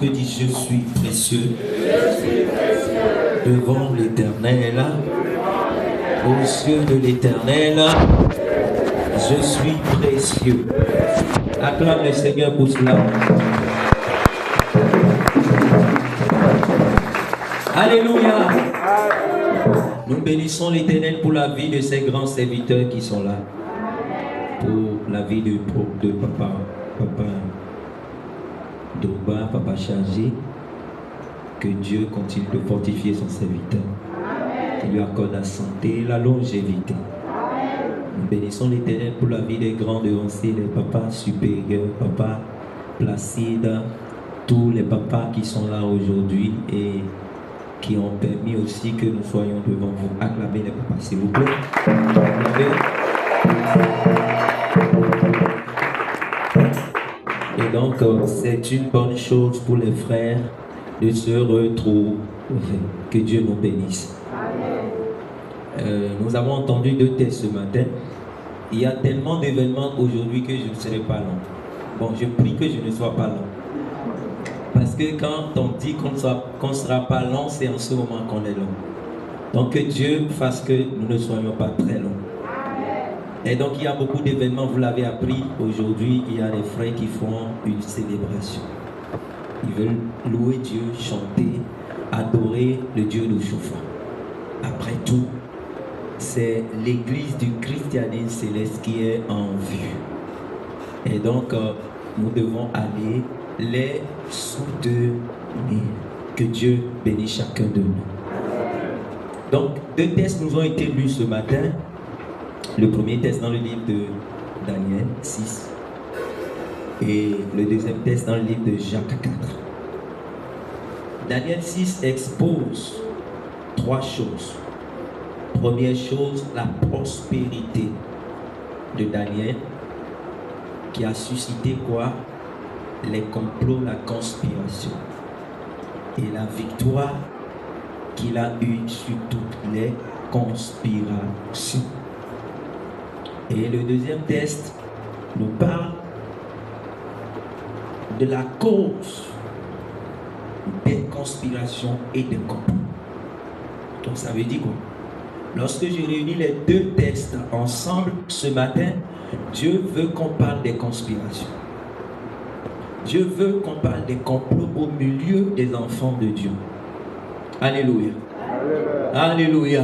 que dit je suis précieux devant l'Éternel, aux yeux de l'Éternel, je suis précieux. Acclame le Seigneur pour cela. Alléluia. Nous bénissons l'Éternel pour la vie de ces grands serviteurs qui sont là. Pour la vie de papa Doba, papa chargé. Que Dieu continue de fortifier son serviteur. Qu'il lui accorde la santé, la longévité. Nous bénissons l'Éternel pour la vie des grands devanciers, des papas supérieurs, papa Placide, tous les papas qui sont là aujourd'hui et qui ont permis aussi que nous soyons devant vous. Acclamez les papas, s'il vous plaît. Acclamez. Et donc, c'est une bonne chose pour les frères de se retrouver. Que Dieu nous bénisse. Nous avons entendu 2 textes ce matin. Il y a tellement d'événements aujourd'hui que je ne serai pas long. Bon, je prie que je ne sois pas long. Parce que quand on dit qu'on ne sera pas long, c'est en ce moment qu'on est long. Donc que Dieu fasse que nous ne soyons pas très longs. Et donc il y a beaucoup d'événements, vous l'avez appris. Aujourd'hui, il y a des frères qui font une célébration. Ils veulent louer Dieu, chanter, adorer le Dieu de Chauffard. Après tout, c'est l'église du christianisme céleste qui est en vue. Et donc, nous devons aller les soutenir. Que Dieu bénisse chacun de nous. Donc, 2 textes nous ont été lus ce matin. Le premier texte dans le livre de Daniel 6. Et le deuxième texte dans le livre de Jacques 4. Daniel 6 expose 3 choses. Première chose, la prospérité de Daniel qui a suscité quoi? Les complots, la conspiration. Et la victoire qu'il a eue sur toutes les conspirations. Et le deuxième texte nous parle de la cause des conspirations et des complots. Donc ça veut dire quoi? Lorsque j'ai réuni les 2 textes ensemble ce matin, Dieu veut qu'on parle des conspirations. Dieu veut qu'on parle des complots au milieu des enfants de Dieu. Alléluia. Alléluia.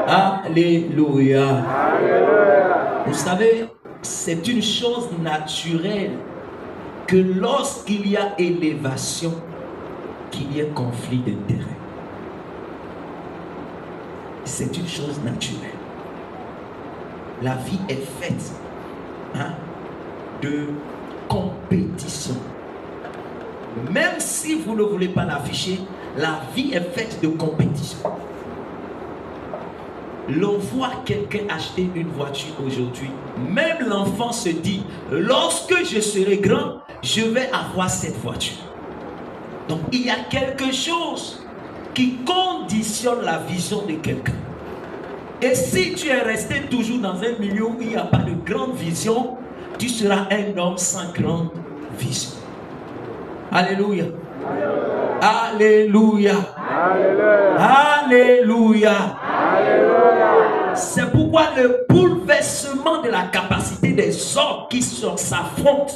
Alléluia. Alléluia. Vous savez, c'est une chose naturelle que lorsqu'il y a élévation, qu'il y ait conflit d'intérêts. C'est une chose naturelle. La vie est faite de compétition. Même si vous ne voulez pas l'afficher, la vie est faite de compétition. L'on voit quelqu'un acheter une voiture aujourd'hui. Même l'enfant se dit, lorsque je serai grand, je vais avoir cette voiture. Donc il y a quelque chose qui conditionne la vision de quelqu'un. Et si tu es resté toujours dans un milieu où il n'y a pas de grande vision, tu seras un homme sans grande vision. Alléluia. Alléluia. Alléluia. Alléluia. C'est pourquoi le bouleversement de la capacité des hommes qui s'affrontent,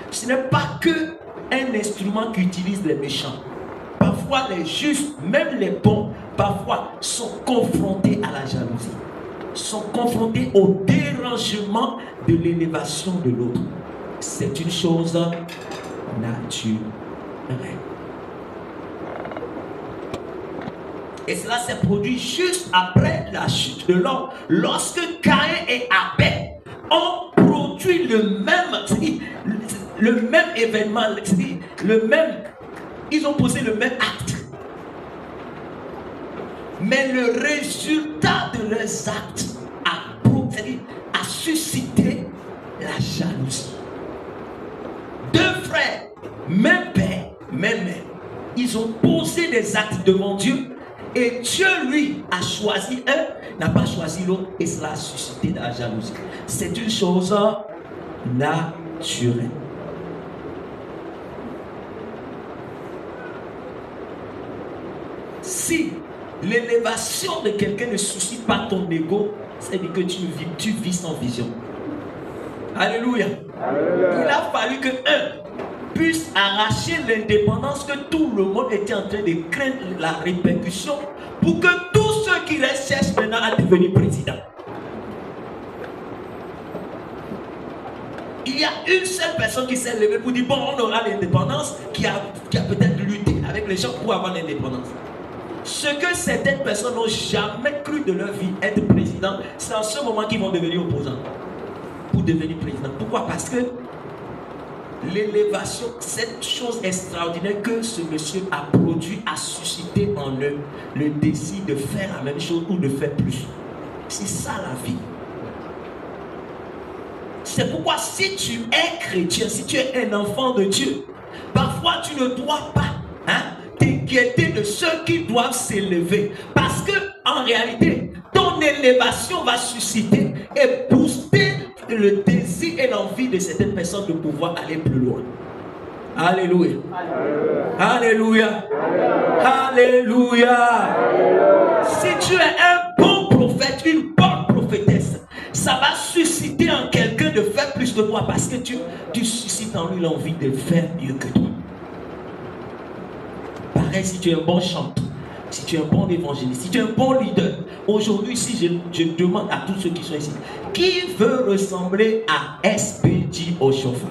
ce n'est pas que un instrument qu'utilisent les méchants. Parfois les justes, même les bons, parfois sont confrontés à la jalousie, sont confrontés au dérangement de l'élévation de l'autre. C'est une chose naturelle. Et cela s'est produit juste après la chute de l'homme. Lorsque Caïn et Abel ont produit le même événement, ils ont posé le même acte. Mais le résultat de leurs actes a suscité la jalousie. 2 frères, même père, même mère, ils ont posé des actes devant Dieu. Et Dieu, lui, a choisi un, n'a pas choisi l'autre, et cela a suscité de la jalousie. C'est une chose naturelle. Si l'élévation de quelqu'un ne suscite pas ton ego, c'est-à-dire que tu vis sans vision. Alléluia. Il a fallu que puisse arracher l'indépendance que tout le monde était en train de craindre la répercussion pour que tous ceux qui restent cherchent maintenant à devenir président. Il y a une seule personne qui s'est levée pour dire bon, on aura l'indépendance, qui a peut-être lutté avec les gens pour avoir l'indépendance. Ce que certaines personnes n'ont jamais cru de leur vie être président, c'est en ce moment qu'ils vont devenir opposants pour devenir président. Pourquoi? Parce que l'élévation, cette chose extraordinaire que ce monsieur a produit, a suscité en eux le désir de faire la même chose ou de faire plus. C'est ça la vie. C'est pourquoi si tu es chrétien, si tu es un enfant de Dieu, parfois tu ne dois pas t'inquiéter de ceux qui doivent s'élever. Parce que en réalité, ton élévation va susciter et booster le désir et l'envie de certaines personnes de pouvoir aller plus loin. Alléluia. Alléluia. Alléluia. Si tu es un bon prophète, une bonne prophétesse, ça va susciter en quelqu'un de faire plus de toi parce que tu suscites en lui l'envie de faire mieux que toi. Pareil, si tu es un bon chanteur, si tu es un bon évangéliste, si tu es un bon leader, aujourd'hui, si je demande à tous ceux qui sont ici, qui veut ressembler à SPJ au chauffeur?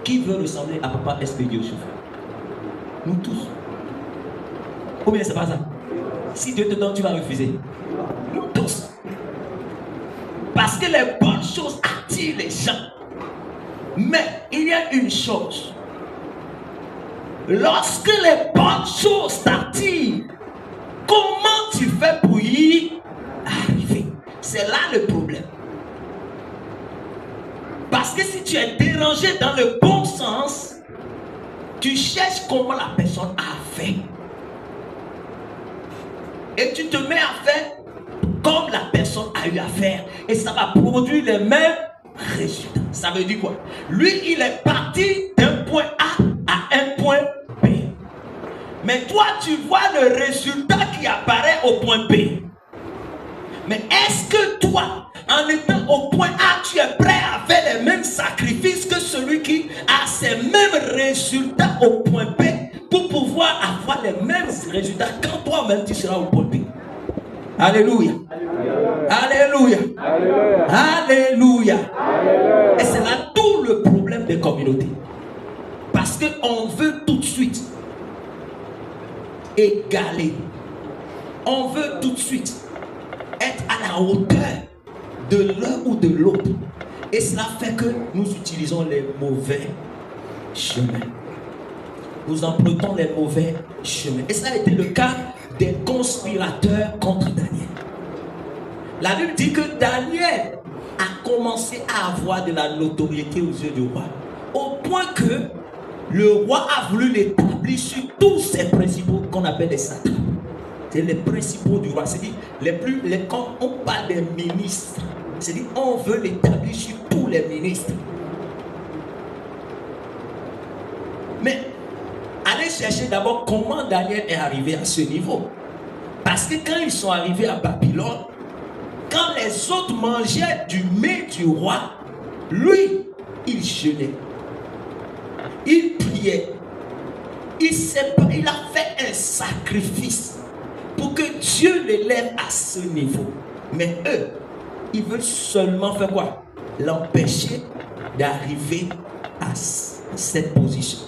Qui veut ressembler à papa SPJ au chauffeur? Nous tous. Ou bien c'est pas ça? Si Dieu te donne, tu vas refuser. Nous tous. Parce que les bonnes choses attirent les gens. Mais il y a une chose. Lorsque les bonnes choses t'attirent, comment tu fais pour y arriver? C'est là le problème. Parce que si tu es dérangé dans le bon sens, tu cherches comment la personne a fait. Et tu te mets à faire comme la personne a eu à faire. Et ça va produire les mêmes résultats. Ça veut dire quoi? Lui, il est parti d'un point A à un point B. Mais toi, tu vois le résultat qui apparaît au point B. Mais est-ce que toi, en étant au point A, tu es prêt à faire les mêmes sacrifices que celui qui a ces mêmes résultats au point B pour pouvoir avoir les mêmes résultats quand toi-même tu seras au point B? Alléluia. Alléluia. Alléluia. Et c'est là tout le problème des communautés. Parce qu'on veut tout de suite égaler. On veut tout de suite être à la hauteur de l'un ou de l'autre. Et cela fait que nous utilisons les mauvais chemins. Nous empruntons les mauvais chemins. Et ça a été le cas des conspirateurs contre Daniel. La Bible dit que Daniel a commencé à avoir de la notoriété aux yeux du roi, au point que le roi a voulu l'établir sur tous ses principaux qu'on appelle les satrapes. C'est les principaux du roi. C'est-à-dire, quand on parle des ministres, c'est-à-dire on veut l'établir sur tous les ministres. Mais allez chercher d'abord comment Daniel est arrivé à ce niveau. Parce que quand ils sont arrivés à Babylone, quand les autres mangeaient du mets du roi, lui, il jeûnait. Il priait. Il a fait un sacrifice pour que Dieu l'élève à ce niveau. Mais eux, ils veulent seulement faire quoi? L'empêcher d'arriver à cette position.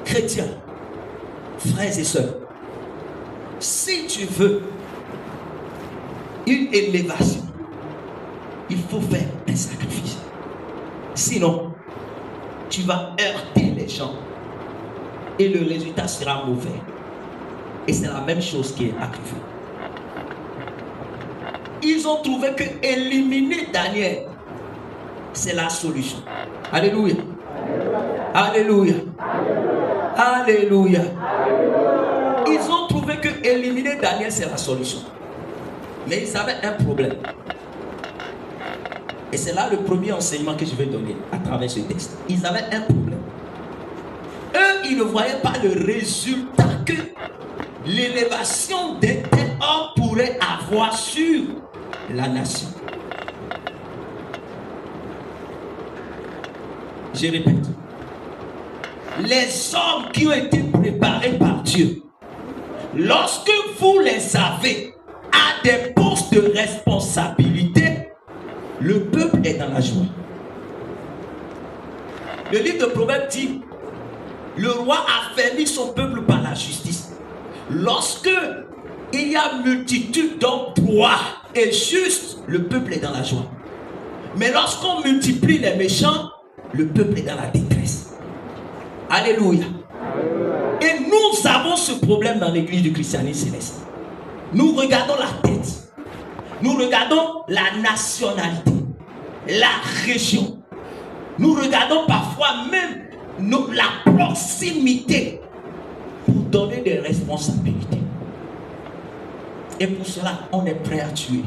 Chrétiens, frères et sœurs, si tu veux une élévation, il faut faire un sacrifice. Sinon, tu vas heurter les gens et le résultat sera mauvais. Et c'est la même chose qui est arrivée. Ils ont trouvé que éliminer Daniel, c'est la solution. Alléluia. Alléluia. Alléluia. Ils ont trouvé que éliminer Daniel, c'est la solution. Mais ils avaient un problème. Et c'est là le premier enseignement que je vais donner à travers ce texte. Ils avaient un problème. Eux, ils ne voyaient pas le résultat que l'élévation d'un tel homme pourrait avoir sur la nation. Je répète. Les hommes qui ont été préparés par Dieu, lorsque vous les avez à des postes de responsabilité, le peuple est dans la joie. Le livre de Proverbes dit, le roi affermit son peuple par la justice. Lorsque il y a multitude d'hommes droits et justes, le peuple est dans la joie. Mais lorsqu'on multiplie les méchants, le peuple est dans la détresse. Alléluia. Et nous avons ce problème dans l'église du christianisme céleste. Nous regardons la tête. Nous regardons la nationalité, la région. Nous regardons parfois même la proximité pour donner des responsabilités. Et pour cela, on est prêt à tuer.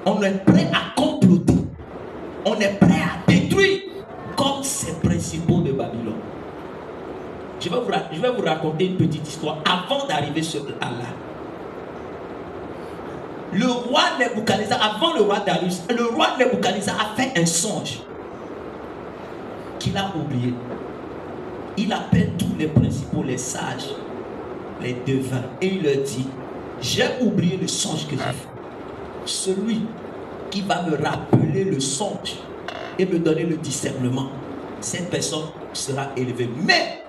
On est prêt à comploter. On est prêt à détruire comme ces principaux de Babylone. Je vais vous raconter une petite histoire avant d'arriver sur Allah. Le roi Nebuchadnezzar, avant le roi Darius, le roi Nebuchadnezzar a fait un songe qu'il a oublié. Il appelle tous les principaux, les sages, les devins, et il leur dit, j'ai oublié le songe que j'ai fait. Celui qui va me rappeler le songe et me donner le discernement, cette personne sera élevée. Mais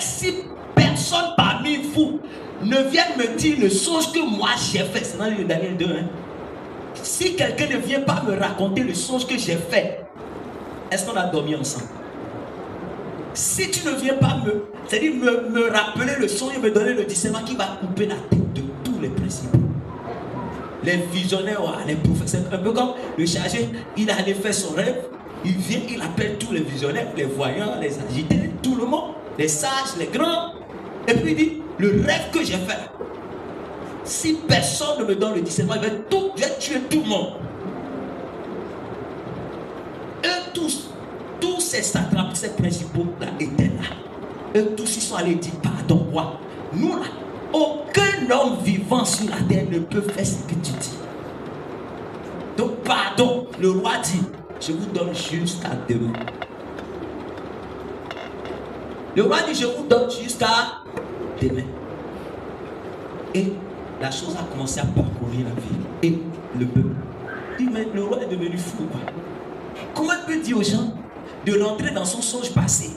si personne parmi vous ne vient me dire le songe que moi j'ai fait, c'est dans le Daniel 2, si quelqu'un ne vient pas me raconter le songe que j'ai fait, est-ce qu'on a dormi ensemble? Si tu ne viens pas me rappeler le songe et me donner le discernement qui va couper la tête de tous les principaux, les visionnaires, les prophètes, un peu comme le chargé, il allait faire son rêve, il vient, il appelle tous les visionnaires, les voyants, les agités, tout le monde, les sages, les grands, et puis il dit, le rêve que j'ai fait, si personne ne me donne le discernement, je vais tuer tout le monde. Eux tous ces satrapes, ces principaux là étaient là. Eux tous ils sont allés dire, pardon, roi, nous là, aucun homme vivant sur la terre ne peut faire ce que tu dis. Donc pardon, le roi dit, je vous donne jusqu'à demain. Le roi dit, je vous donne jusqu'à demain. Et la chose a commencé à parcourir la ville. Et le peuple dit, mais le roi est devenu fou. Comment il peut dire aux gens de rentrer dans son songe passé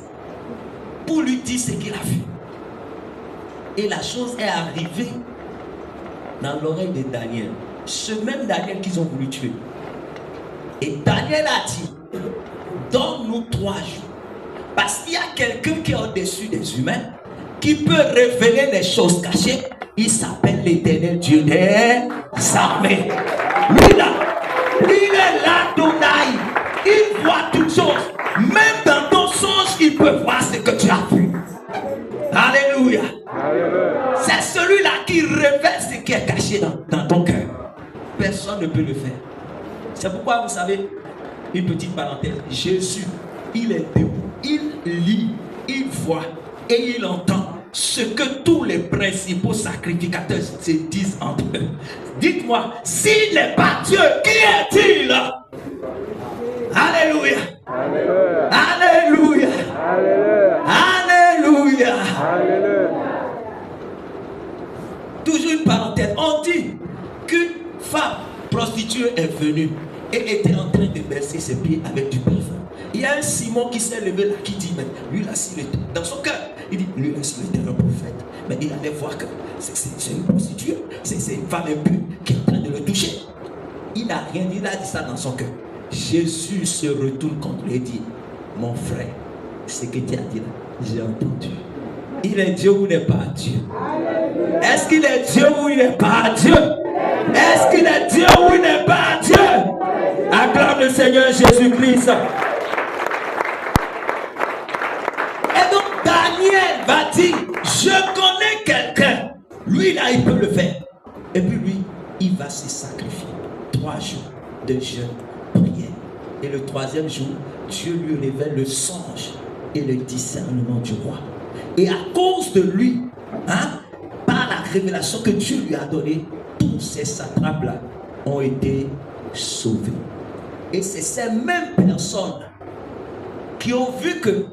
pour lui dire ce qu'il a vu? Et la chose est arrivée dans l'oreille de Daniel. Ce même Daniel qu'ils ont voulu tuer. Et Daniel a dit, donne-nous 3 jours. Parce qu'il y a quelqu'un qui est au-dessus des humains, qui peut révéler les choses cachées. Il s'appelle l'Éternel Dieu des armées. Lui là, il est là, Donaï. Il voit toutes choses. Même dans ton songe, il peut voir ce que tu as vu. Alléluia. C'est celui-là qui révèle ce qui est caché dans ton cœur. Personne ne peut le faire. C'est pourquoi, vous savez, une petite parenthèse, Jésus, il est debout, il lit, il voit et il entend ce que tous les principaux sacrificateurs se disent entre eux. Dites-moi, s'il n'est pas Dieu, qui est-il? Alléluia. Alléluia. Alléluia. Toujours une parenthèse, on dit qu'une femme prostituée est venue et était en train de bercer ses pieds avec du parfum. Il y a un Simon qui s'est levé là, qui dit, mais lui là, s'il était dans son cœur, il dit, lui là, s'il était un prophète, mais il allait voir que c'est une prostituée, c'est une femme impure qui est en train de le toucher. Il n'a rien dit, il a dit ça dans son cœur. Jésus se retourne contre lui et dit, mon frère, ce que tu as dit là, j'ai entendu. Il est Dieu ou n'est pas Dieu? Est-ce qu'il est Dieu ou il n'est pas Dieu? Est-ce qu'il est Dieu ou il n'est pas Dieu? Acclame le Seigneur Jésus-Christ. Et donc Daniel va dire, je connais quelqu'un. Lui là, il peut le faire. Et puis lui, il va se sacrifier. 3 jours de jeûne priait. Et le troisième jour, Dieu lui révèle le songe et le discernement du roi. Et à cause de lui, par la révélation que Dieu lui a donnée, tous ces satrapes-là ont été sauvés. Et c'est ces mêmes personnes qui ont vu que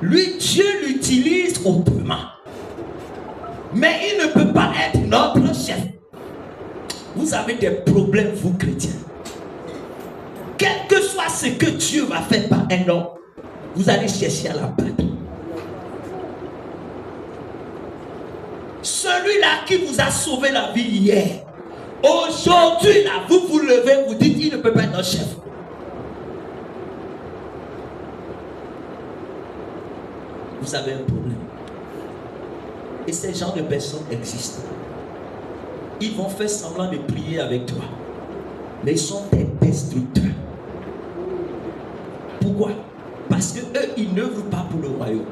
lui, Dieu l'utilise autrement. Mais il ne peut pas être notre chef. Vous avez des problèmes, vous chrétiens. Quel que soit ce que Dieu va faire par un homme, vous allez chercher à la battre. Celui-là qui vous a sauvé la vie hier, aujourd'hui, là, vous vous levez, vous dites, il ne peut pas être notre chef. Vous avez un problème. Et ces genres de personnes existent. Ils vont faire semblant de prier avec toi. Mais ils sont des destructeurs. Pourquoi? Parce que eux, ils n'œuvrent pas pour le royaume.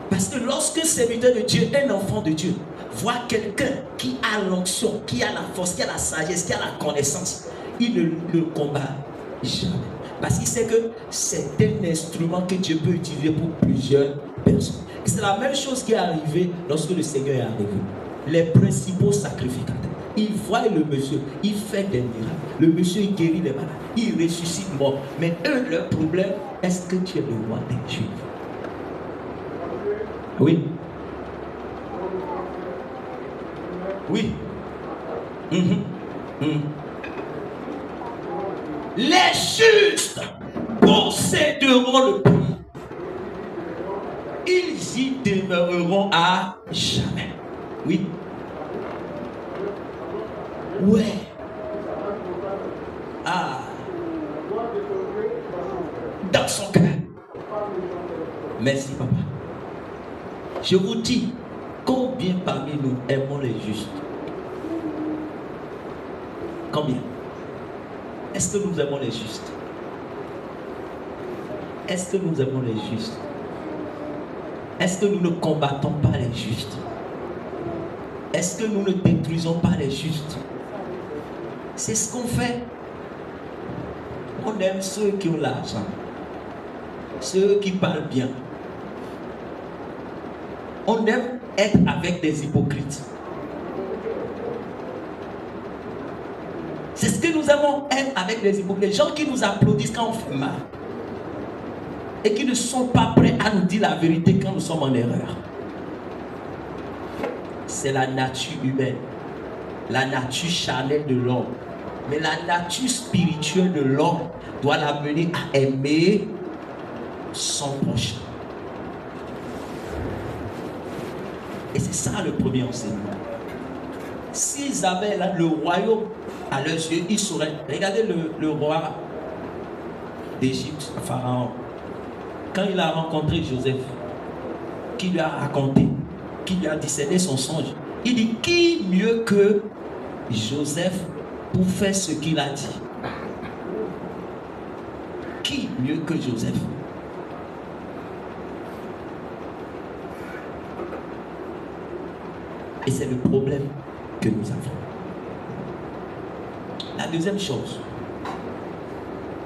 Parce que lorsque un serviteur de Dieu, un enfant de Dieu, voit quelqu'un qui a l'onction, qui a la force, qui a la sagesse, qui a la connaissance, il ne le combat jamais. Parce qu'il sait que c'est un instrument que Dieu peut utiliser pour plusieurs personnes. Et c'est la même chose qui est arrivée lorsque le Seigneur est arrivé. Les principaux sacrificateurs, ils voient le monsieur, il fait des miracles. Le monsieur, il guérit les malades, il ressuscite mort. Mais eux, leur problème, est-ce que tu es le roi des Juifs? Oui. Oui. Les justes posséderont le pays. Ils y demeureront à jamais. Oui. Ouais. Ah. Dans son cœur. Merci, papa. Je vous dis, combien parmi nous aimons les justes? Combien? Est-ce que nous aimons les justes? Est-ce que nous aimons les justes? Est-ce que nous ne combattons pas les justes? Est-ce que nous ne détruisons pas les justes? C'est ce qu'on fait. On aime ceux qui ont l'argent, ceux qui parlent bien. On aime être avec des hypocrites. C'est ce que nous aimons, être avec des hypocrites. Les gens qui nous applaudissent quand on fait mal. Et qui ne sont pas prêts à nous dire la vérité quand nous sommes en erreur. C'est la nature humaine. La nature charnelle de l'homme. Mais la nature spirituelle de l'homme doit l'amener à aimer son prochain. Et c'est ça le premier enseignement. S'ils avaient là le royaume à leurs yeux, ils sauraient. Regardez le roi d'Égypte, Pharaon. Quand il a rencontré Joseph, qui lui a raconté, qui lui a discerné son songe, il dit, qui mieux que Joseph pour faire ce qu'il a dit? Qui mieux que Joseph? Et c'est le problème que nous avons. La deuxième chose,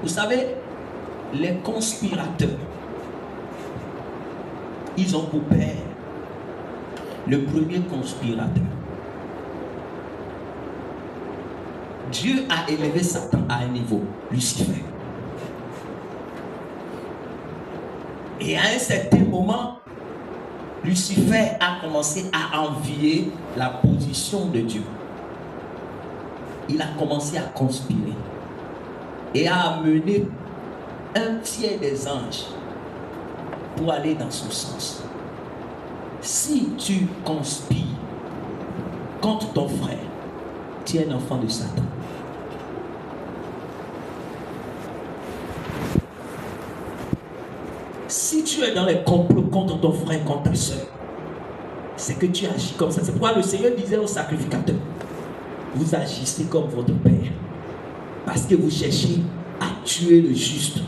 vous savez, les conspirateurs, ils ont pour père le premier conspirateur. Dieu a élevé Satan à un niveau, Lucifer. Et à un certain moment, Lucifer a commencé à envier la position de Dieu. Il a commencé à conspirer et à amener un tiers des anges pour aller dans son sens. Si tu conspires contre ton frère, tu es un enfant de Satan. Si tu es dans les complots contre ton frère, contre ta soeur, c'est que tu agis comme ça. C'est pourquoi le Seigneur disait aux sacrificateurs, vous agissez comme votre Père, parce que vous cherchez à tuer le juste.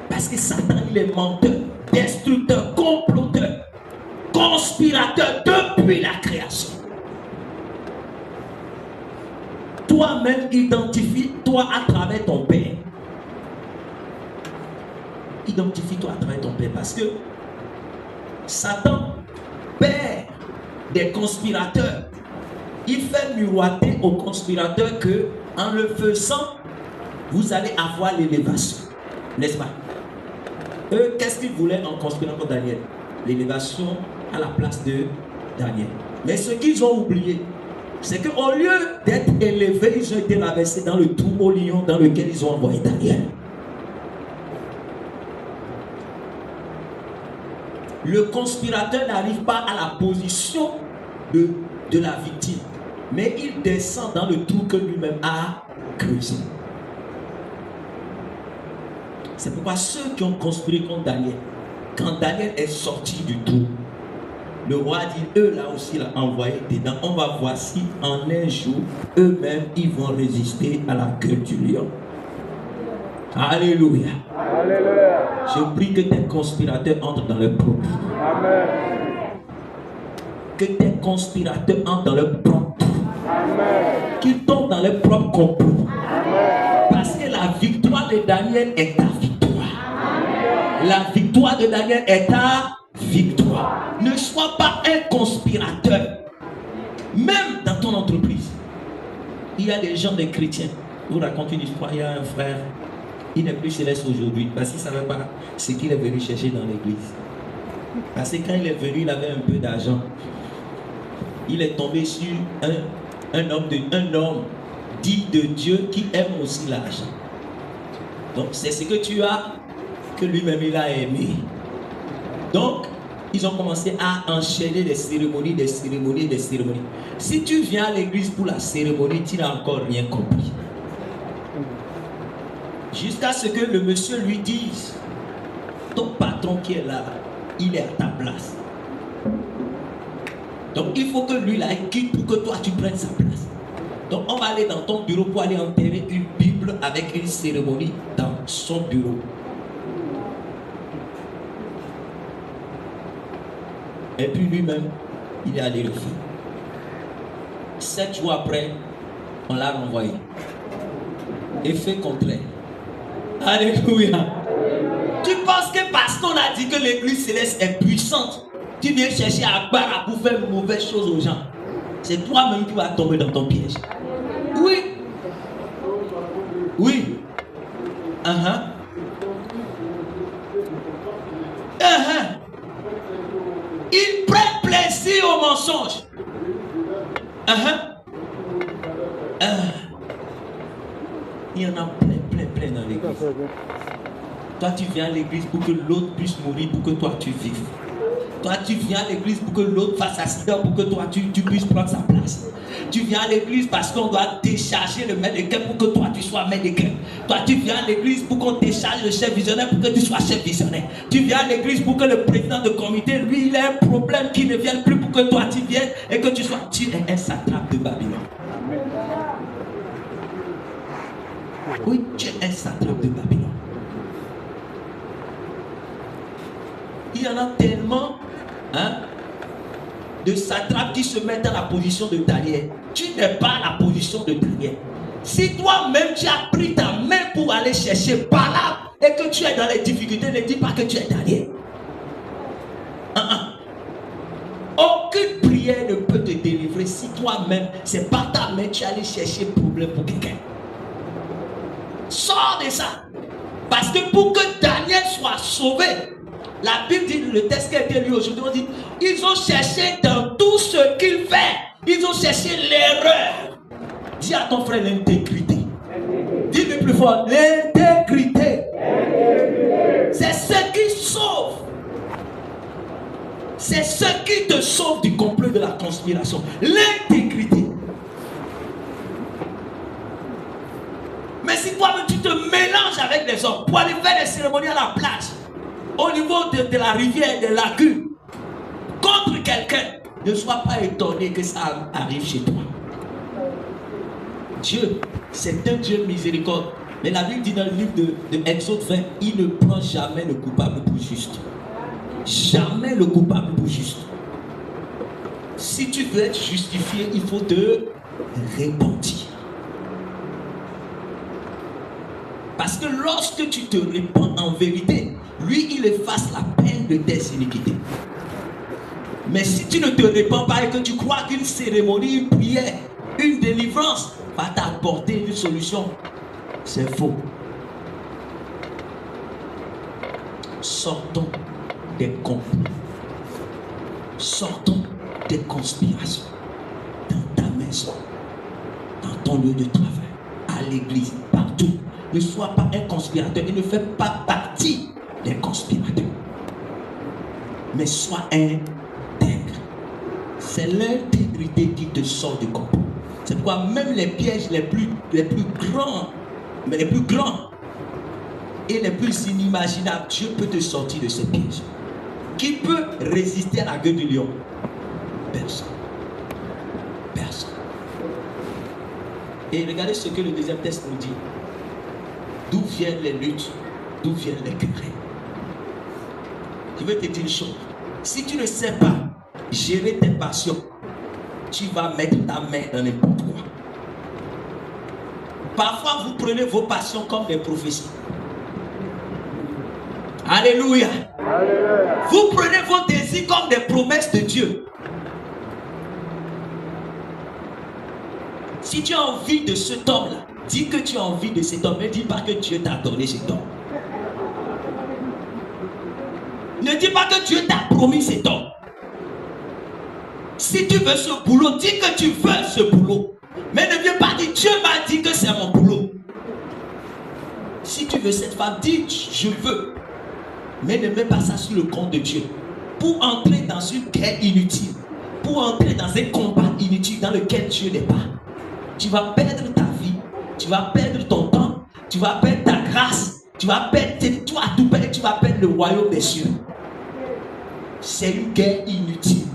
Parce que Satan, il est menteur, destructeur, comploteur, conspirateur depuis la création. Tout toi-même, identifie-toi à travers ton Père. Identifie-toi à travers ton Père. Parce que Satan, père des conspirateurs, il fait miroiter aux conspirateurs que en le faisant, vous allez avoir l'élévation. N'est-ce pas? Eux, qu'est-ce qu'ils voulaient en conspirant contre Daniel? L'élévation à la place de Daniel. Mais ce qu'ils ont oublié, c'est qu'au lieu d'être élevés, ils ont été rabaissés dans le trou au lion dans lequel ils ont envoyé Daniel. Le conspirateur n'arrive pas à la position de la victime, mais il descend dans le trou que lui-même a creusé. C'est pourquoi ceux qui ont conspiré contre Daniel, quand Daniel est sorti du trou, le roi dit, eux là aussi l'ont envoyé dedans. On va voir si en un jour, eux-mêmes, ils vont résister à la gueule du lion. Alléluia. Alléluia. Je prie que tes conspirateurs entrent dans leur propre. Amen. Que tes conspirateurs entrent dans leur propre. Amen. Qu'ils tombent dans leur propre complot. Amen. Parce que la victoire de Daniel est ta victoire. Amen. La victoire de Daniel est ta victoire. Ne sois pas un conspirateur. Même dans ton entreprise, il y a des gens, des chrétiens. Vous racontez une histoire, il y a un frère. Il n'est plus céleste aujourd'hui parce qu'il ne savait pas ce qu'il est venu chercher dans l'église. Parce que quand il est venu, il avait un peu d'argent. Il est tombé sur un homme dit de Dieu qui aime aussi l'argent. Donc c'est ce que tu as que lui-même il a aimé. Donc ils ont commencé à enchaîner des cérémonies, des cérémonies, des cérémonies. Si tu viens à l'église pour la cérémonie, tu n'as encore rien compris. Jusqu'à ce que le monsieur lui dise, ton patron qui est là, il est à ta place. Donc il faut que lui là, il quitte pour que toi tu prennes sa place. Donc on va aller dans ton bureau pour aller enterrer une Bible avec une cérémonie dans son bureau. Et puis lui-même, il est allé le faire. 7 jours après, on l'a renvoyé. Effet contraire. Alléluia. Tu penses que parce qu'on a dit que l'église céleste est puissante, tu viens chercher à Akbara pour faire de mauvaises choses aux gens. C'est toi-même qui vas tomber dans ton piège. Oui. Oui. Ils prennent plaisir au mensonge. Il y en a plein dans l'église. Toi, tu viens à l'église pour que l'autre puisse mourir, pour que toi, tu vives. Toi, tu viens à l'église pour que l'autre fasse accident, pour que toi, tu puisses prendre sa place. Tu viens à l'église parce qu'on doit décharger le maître de guerre pour que toi, tu sois maître de guerre. Toi, tu viens à l'église pour qu'on décharge le chef visionnaire pour que tu sois chef visionnaire. Tu viens à l'église pour que le président de comité, lui, il a un problème qui ne vienne plus pour que toi, tu viennes et que tu sois. Tu es un satrape de Babylone. Oui, tu es un satrape de Babylone. Il y en a tellement de satrapes qui se mettent dans la position de Daniel. Tu n'es pas à la position de Daniel. Si toi-même tu as pris ta main pour aller chercher par là et que tu es dans les difficultés, ne dis pas que tu es Daniel. Aucune prière ne peut te délivrer si toi-même, c'est par ta main tu es allé chercher problème pour quelqu'un. Sors de ça. Parce que pour que Daniel soit sauvé, la Bible dit, le texte qui a été lu aujourd'hui, on dit, ils ont cherché dans tout ce qu'il fait, ils ont cherché l'erreur. Dis à ton frère l'intégrité. Dis-le plus fort, l'intégrité. C'est ce qui sauve. C'est ce qui te sauve du complot de la conspiration. L'intégrité. Mais si toi-même tu te mélanges avec les hommes pour aller faire des cérémonies à la plage, au niveau de la rivière, des lagunes, contre quelqu'un, ne sois pas étonné que ça arrive chez toi. Dieu, c'est un Dieu miséricorde. Mais la Bible dit dans le livre de Exode 20, il ne prend jamais le coupable pour juste. Jamais le coupable pour juste. Si tu veux être justifié, il faut te repentir. Parce que lorsque tu te répands en vérité, lui, il efface la peine de tes iniquités. Mais si tu ne te répands pas et que tu crois qu'une cérémonie, une prière, une délivrance va t'apporter une solution, c'est faux. Sortons des complots. Sortons des conspirations. Dans ta maison, dans ton lieu de travail, à l'église, partout. Ne sois pas un conspirateur et ne fais pas partie des conspirateurs. Mais sois intègre. C'est l'intégrité qui te sort du complot. C'est pourquoi même les pièges les plus grands, mais les plus grands et les plus inimaginables, Dieu peut te sortir de ces pièges. Qui peut résister à la gueule du lion? Personne. Personne. Et regardez ce que le deuxième texte nous dit. D'où viennent les luttes? D'où viennent les querelles? Je vais te dire une chose. Si tu ne sais pas gérer tes passions, tu vas mettre ta main dans n'importe quoi. Parfois, vous prenez vos passions comme des prophéties. Alléluia. Alléluia. Vous prenez vos désirs comme des promesses de Dieu. Si tu as envie de cet homme-là, dis que tu as envie de cet homme. Ne dis pas que Dieu t'a donné cet homme. Ne dis pas que Dieu t'a promis cet homme. Si tu veux ce boulot, dis que tu veux ce boulot. Mais ne viens pas dire Dieu m'a dit que c'est mon boulot. Si tu veux cette femme, dis je veux. Mais ne mets pas ça sur le compte de Dieu. Pour entrer dans une guerre inutile. Pour entrer dans un combat inutile dans lequel Dieu n'est pas. Tu vas perdre ta vie. Tu vas perdre ton temps. Tu vas perdre ta grâce. Tu vas perdre tout perdre. Tu vas perdre le royaume des cieux. C'est une guerre inutile.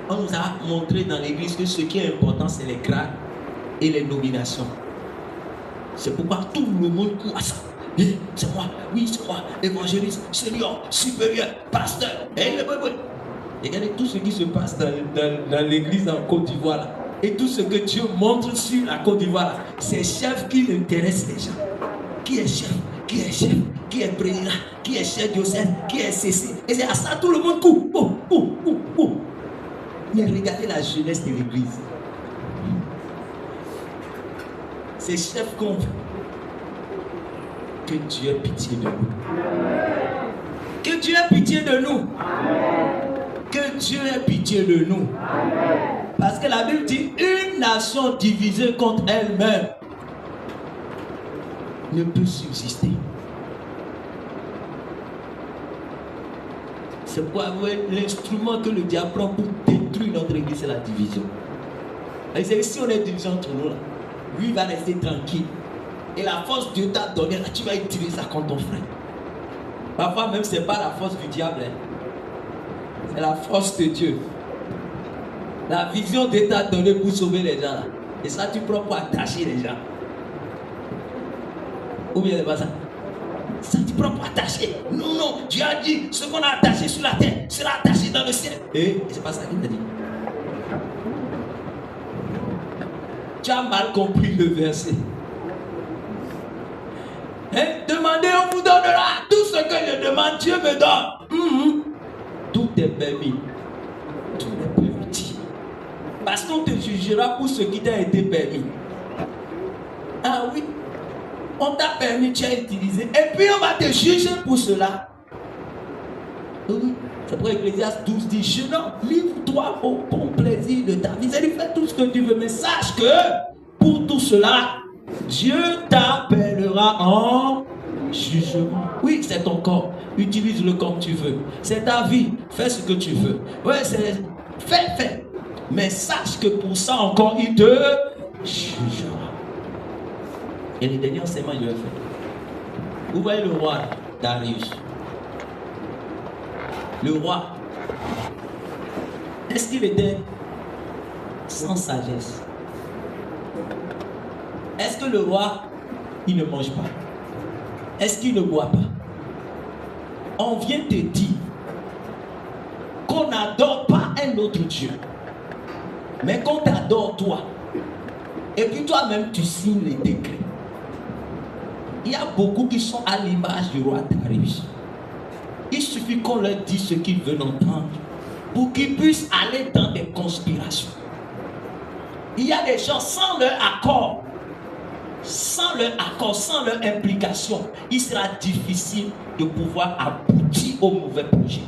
On nous a montré dans l'église que ce qui est important, c'est les grades et les nominations. C'est pourquoi tout le monde court à ça. C'est moi, oui, c'est moi, évangéliste, senior, supérieur, pasteur. Regardez tout ce qui se passe dans l'église en Côte d'Ivoire là. Et tout ce que Dieu montre sur la Côte d'Ivoire là, c'est chef qui intéresse les gens. Qui est chef? Qui est chef? Qui est président? Qui est chef diocèse? Qui est CC? Et c'est à ça tout le monde court. Mais regardez la jeunesse de l'église. C'est chef qu'on veut. Que Dieu ait pitié de nous. Que Dieu ait pitié de nous. Que Dieu ait pitié de nous. Parce que la Bible dit une nation divisée contre elle-même ne peut subsister. C'est pourquoi l'instrument que le diable prend pour détruire notre église, c'est la division. Et si on est divisé entre nous, là, lui va rester tranquille. Et la force Dieu t'a donnée, là, tu vas utiliser ça contre ton frère. Parfois même, ce n'est pas la force du diable. Hein. C'est la force de Dieu. La vision Dieu t'a donnée pour sauver les gens. Là. Et ça, tu prends pour attacher les gens. Ou bien c'est pas ça. Ça, tu prends pour attacher. Non, Dieu a dit, ce qu'on a attaché sur la terre sera attaché dans le ciel. Et c'est pas ça qu'il t'a dit. Tu as mal compris le verset. Hein? Demandez, on vous donnera. Tout ce que je demande, Dieu me donne. Tout est permis. Tout est permis. Parce qu'on te jugera pour ce qui t'a été permis. Ah oui. On t'a permis, tu as utilisé. Et puis on va te juger pour cela. Oui. C'est pour Ecclésiaste 12 dit, jeune homme, livre-toi au bon plaisir de ta vie. C'est-à-dire, fais tout ce que tu veux. Mais sache que pour tout cela, Dieu t'appellera en jugement. Oui, c'est ton corps. Utilise-le comme tu veux. C'est ta vie. Fais ce que tu veux. Ouais, c'est... Fais. Mais sache que pour ça encore, il te jugera. Et les derniers enseignements, je vais faire. Vous voyez le roi Darius. Le roi, est-ce qu'il était sans sagesse? Est-ce que le roi, il ne mange pas? Est-ce qu'il ne boit pas? On vient te dire qu'on n'adore pas un autre Dieu, mais qu'on t'adore toi. Et puis toi-même, tu signes les décrets. Il y a beaucoup qui sont à l'image du roi Darius. Il suffit qu'on leur dise ce qu'ils veulent entendre pour qu'ils puissent aller dans des conspirations. Il y a des gens sans leur accord, sans leur implication, il sera difficile de pouvoir aboutir au mauvais projet.